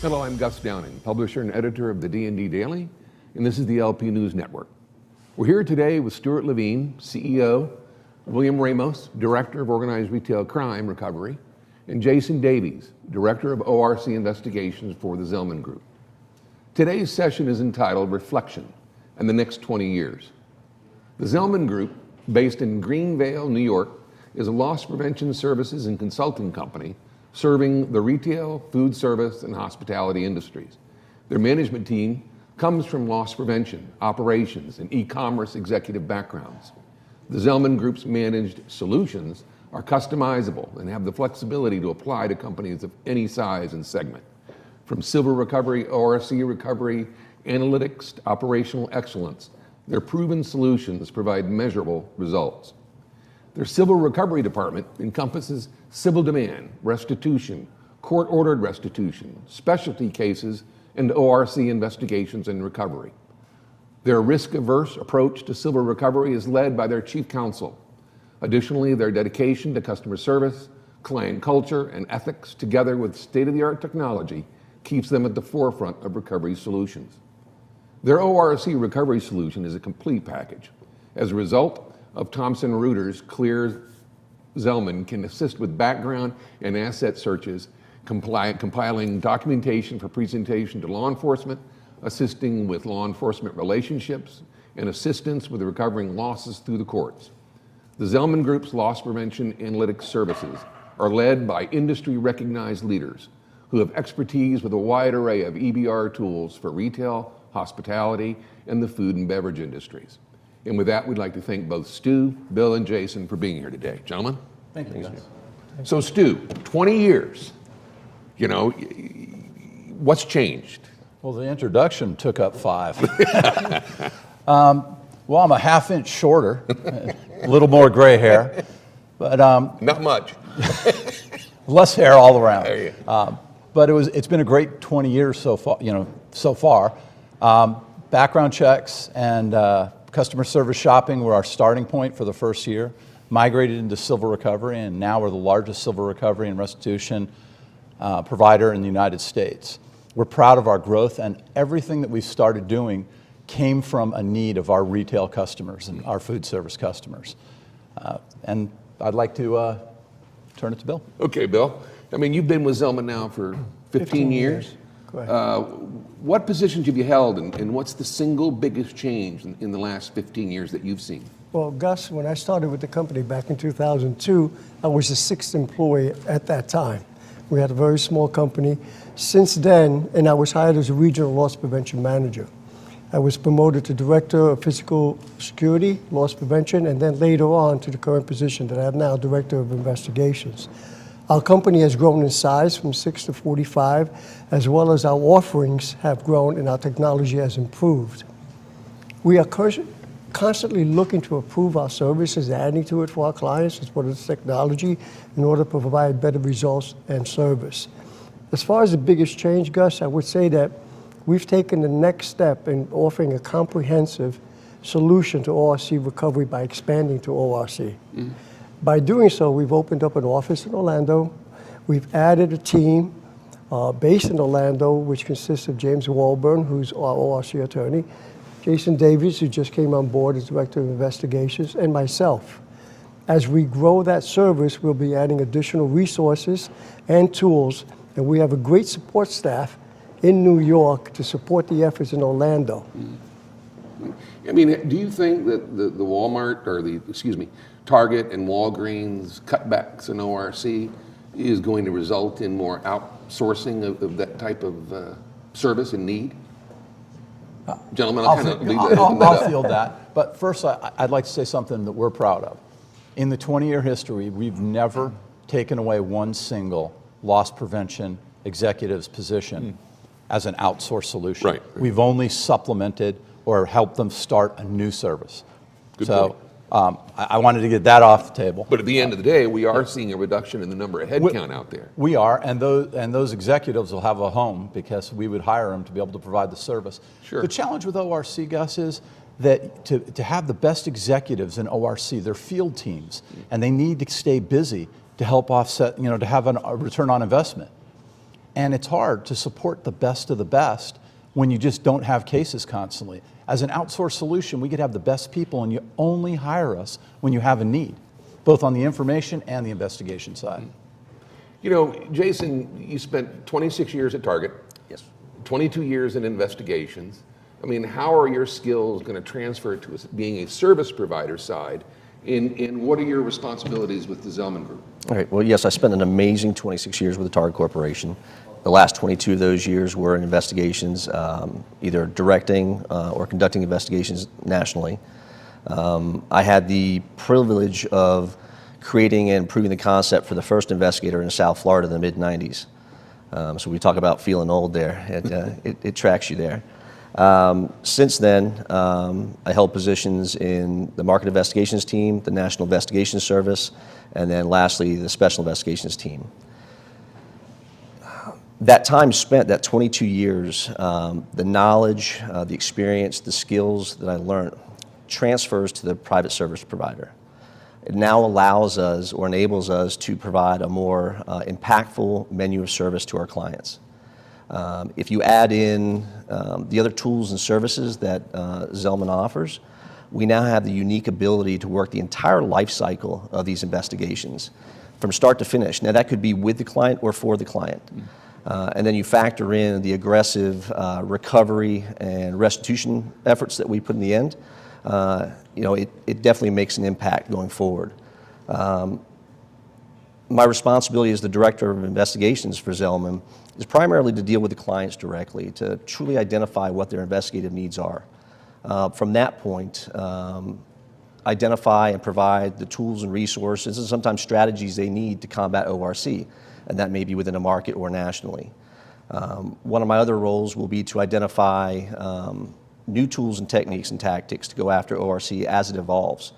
Hello, I'm Gus Downing, publisher and editor of the D&D Daily, and this is the LP News Network. We're here today with Stuart Levine, CEO, William Ramos, Director of Organized Retail Crime Recovery, and Jason Davies, Director of ORC Investigations for the Zellman Group. Today's session is entitled Reflection and the Next 20 Years. The Zellman Group, based in Greenvale, New York, is a loss prevention services and consulting company serving the retail, food service, and hospitality industries. Their management team comes from loss prevention, operations, and e-commerce executive backgrounds. The Zellman Group's managed solutions are customizable and have the flexibility to apply to companies of any size and segment. From silver recovery, ORC recovery, analytics to operational excellence, their proven solutions provide measurable results. Their civil recovery department encompasses civil demand, restitution, court-ordered restitution, specialty cases, and ORC investigations and recovery. Their risk-averse approach to civil recovery is led by their chief counsel. Additionally, their dedication to customer service, client culture, and ethics, together with state-of-the-art technology, keeps them at the forefront of recovery solutions. Their ORC recovery solution is a complete package. As a result of Thomson Reuters, Clear Zellman can assist with background and asset searches, compiling documentation for presentation to law enforcement, assisting with law enforcement relationships, and assistance with recovering losses through the courts. The Zellman Group's loss prevention analytics services are led by industry-recognized leaders who have expertise with a wide array of EBR tools for retail, hospitality, and the food and beverage industries. And with that, we'd like to thank both Stu, Bill, and Jason for being here today. Gentlemen? Thank you, guys. So Stu, 20 years, you know, what's changed? Well, the introduction took up 5. Well, I'm a half-inch shorter, a little more gray hair, but Not much. less hair all around. There you go. But it's been a great 20 years so far. Background checks and customer service shopping were our starting point for the first year, migrated into civil recovery, and now we're the largest civil recovery and restitution provider in the United States. We're proud of our growth, and everything that we've started doing came from a need of our retail customers and our food service customers. And I'd like to turn it to Bill. Okay, Bill. I mean, you've been with Zellman now for 15 years. Correct. What positions have you held, and what's the single biggest change in the last 15 years that you've seen? Well, Gus, when I started with the company back in 2002, I was the 6th employee at that time. We had a very small company. Since then, and I was hired as a regional loss prevention manager. I was promoted to director of physical security, loss prevention, and then later on to the current position that I have now, director of investigations. Our company has grown in size from 6 to 45, as well as our offerings have grown and our technology has improved. We are constantly looking to improve our services, adding to it for our clients as well as technology in order to provide better results and service. As far as the biggest change, Gus, I would say that we've taken the next step in offering a comprehensive solution to ORC recovery by expanding to ORC. Mm-hmm. By doing so, we've opened up an office in Orlando. We've added a team based in Orlando, which consists of James Walburn, who's our ORC attorney, Jason Davies, who just came on board as Director of Investigations, and myself. As we grow that service, we'll be adding additional resources and tools, and we have a great support staff in New York to support the efforts in Orlando. Mm-hmm. I mean, do you think that the Walmart, or Target and Walgreens cutbacks in ORC is going to result in more outsourcing of that type of service and need? Gentlemen, I'll kind of leave that up. I'll field that. But first, I'd like to say something that we're proud of. In the 20-year history, we've never taken away one single loss prevention executive's position as an outsourced solution. Right. We've only supplemented or helped them start a new service. Good so point. I wanted to get that off the table. But at the end of the day, we are seeing a reduction in the number of headcount out there. We are, and those executives will have a home because we would hire them to be able to provide the service. Sure. The challenge with ORC, Gus, is that to have the best executives in ORC, they're field teams, and they need to stay busy to help offset, to have a return on investment. And it's hard to support the best of the best when you just don't have cases constantly. As an outsourced solution, we could have the best people, and you only hire us when you have a need, both on the information and the investigation side. You know, Jason, you spent 26 years at Target. Yes. 22 years in investigations. I mean, how are your skills going to transfer to being a service provider side? And what are your responsibilities with the Zellman Group? All right. Well, yes, I spent an amazing 26 years with the Target Corporation. The last 22 of those years were in investigations, either directing or conducting investigations nationally. I had the privilege of creating and proving the concept for the first investigator in South Florida in the mid-90s. So we talk about feeling old there. It tracks you there. Since then, I held positions in the Market Investigations team, the National Investigations Service, and then lastly, the Special Investigations team. That time spent, that 22 years, the knowledge, the experience, the skills that I learned transfers to the private service provider. It now allows us or enables us to provide a more impactful menu of service to our clients. If you add in the other tools and services that Zellman offers, we now have the unique ability to work the entire life cycle of these investigations from start to finish. Now that could be with the client or for the client. And then you factor in the aggressive recovery and restitution efforts that we put in the end. You know, it definitely makes an impact going forward. My responsibility as the Director of Investigations for Zellman is primarily to deal with the clients directly, to truly identify what their investigative needs are. From that point, identify and provide the tools and resources and sometimes strategies they need to combat ORC, and that may be within a market or nationally. One of my other roles will be to identify new tools and techniques and tactics to go after ORC as it evolves.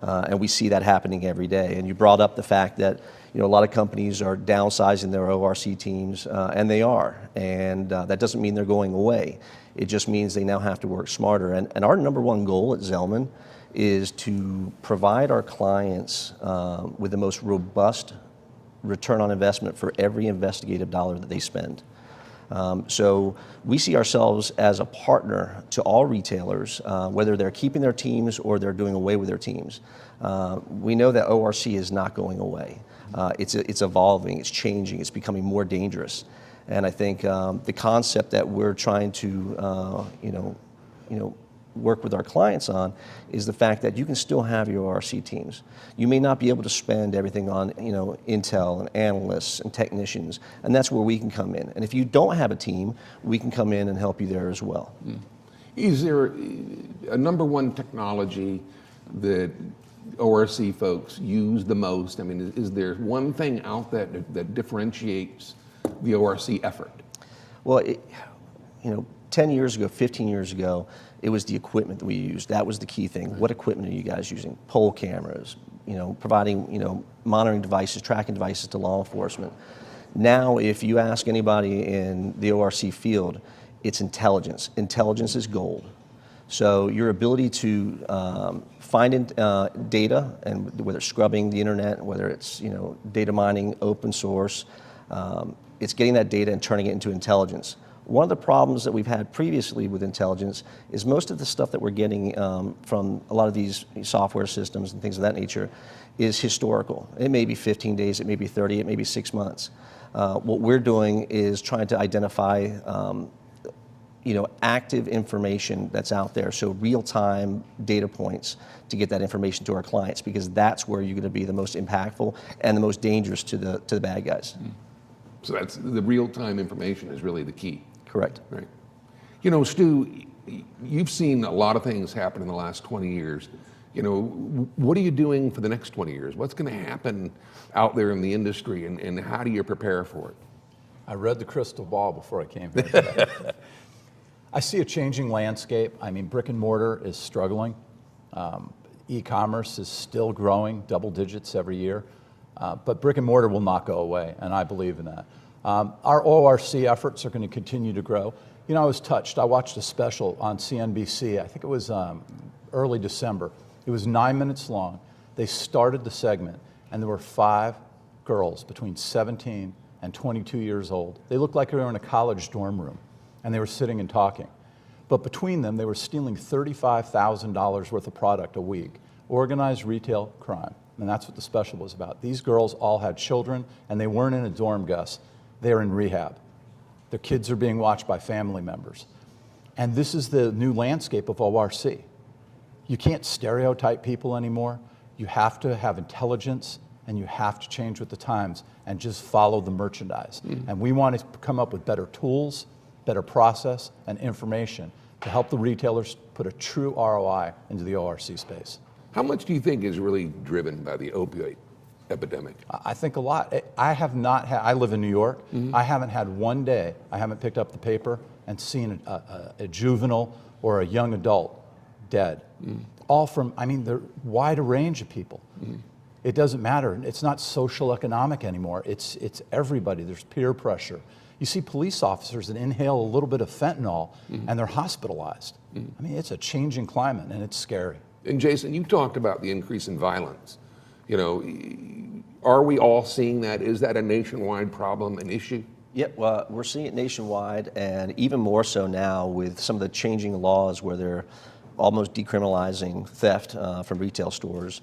And we see that happening every day. And you brought up the fact that a lot of companies are downsizing their ORC teams, and they are. And that doesn't mean they're going away. It just means they now have to work smarter. And our number one goal at Zellman is to provide our clients with the most robust return on investment for every investigative dollar that they spend. So we see ourselves as a partner to all retailers, whether they're keeping their teams or they're doing away with their teams. We know that ORC is not going away. It's evolving, it's changing, it's becoming more dangerous. And I think the concept that we're trying to work with our clients on is the fact that you can still have your ORC teams. You may not be able to spend everything on intel and analysts and technicians, and that's where we can come in. And if you don't have a team, we can come in and help you there as well. Is there a number one technology that ORC folks use the most? I mean, is there one thing out there that differentiates the ORC effort? Well, 10 years ago, 15 years ago, it was the equipment that we used. That was the key thing. What equipment are you guys using? Pole cameras, providing, monitoring devices, tracking devices to law enforcement. Now, if you ask anybody in the ORC field, it's intelligence. Intelligence is gold. So your ability to find data, and whether it's scrubbing the internet, whether it's data mining, open source, it's getting that data and turning it into intelligence. One of the problems that we've had previously with intelligence is most of the stuff that we're getting from a lot of these software systems and things of that nature is historical. It may be 15 days, it may be 30, it may be 6 months. What we're doing is trying to identify active information that's out there, so real-time data points to get that information to our clients, because that's where you're going to be the most impactful and the most dangerous to the bad guys. So that's the real-time information is really the key. Correct. Right. Stu, you've seen a lot of things happen in the last 20 years. What are you doing for the next 20 years? What's going to happen out there in the industry, and how do you prepare for it? I read the crystal ball before I came here today. I see a changing landscape. I mean, brick and mortar is struggling. E-commerce is still growing, double digits every year. But brick and mortar will not go away, and I believe in that. Our ORC efforts are going to continue to grow. I was touched. I watched a special on CNBC. I think it was early December. It was 9 minutes long. They started the segment, and there were 5 girls between 17 and 22 years old. They looked like they were in a college dorm room, and they were sitting and talking. But between them, they were stealing $35,000 worth of product a week. Organized retail crime, and that's what the special was about. These girls all had children, and they weren't in a dorm, Gus. They were in rehab. Their kids are being watched by family members. And this is the new landscape of ORC. You can't stereotype people anymore. You have to have intelligence, and you have to change with the times and just follow the merchandise. And we want to come up with better tools, better process, and information to help the retailers put a true ROI into the ORC space. How much do you think is really driven by the opioid epidemic? I think a lot. I have not had, I live in New York. I haven't had one day, I haven't picked up the paper and seen a juvenile or a young adult dead. All from, I mean, the wide range of people. It doesn't matter. It's not social economic anymore. It's everybody. There's peer pressure. You see police officers that inhale a little bit of fentanyl and they're hospitalized. I mean, it's a changing climate and it's scary. And Jason, you talked about the increase in violence. You know, are we all seeing that? Is that a nationwide problem, an issue? Yep, well, we're seeing it nationwide, and even more so now with some of the changing laws where they're almost decriminalizing theft from retail stores.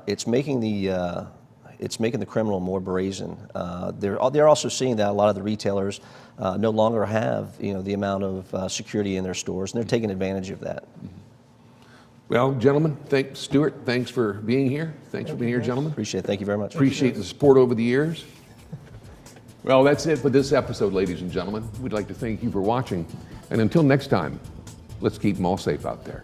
It's making the criminal more brazen. They're also seeing that a lot of the retailers no longer have the amount of security in their stores, and they're taking advantage of that. Well, gentlemen, Stuart, thanks for being here. Thanks for being here, gentlemen. Appreciate it. Thank you very much. Appreciate the support over the years. Well, that's it for this episode, ladies and gentlemen. We'd like to thank you for watching. And until next time, let's keep them all safe out there.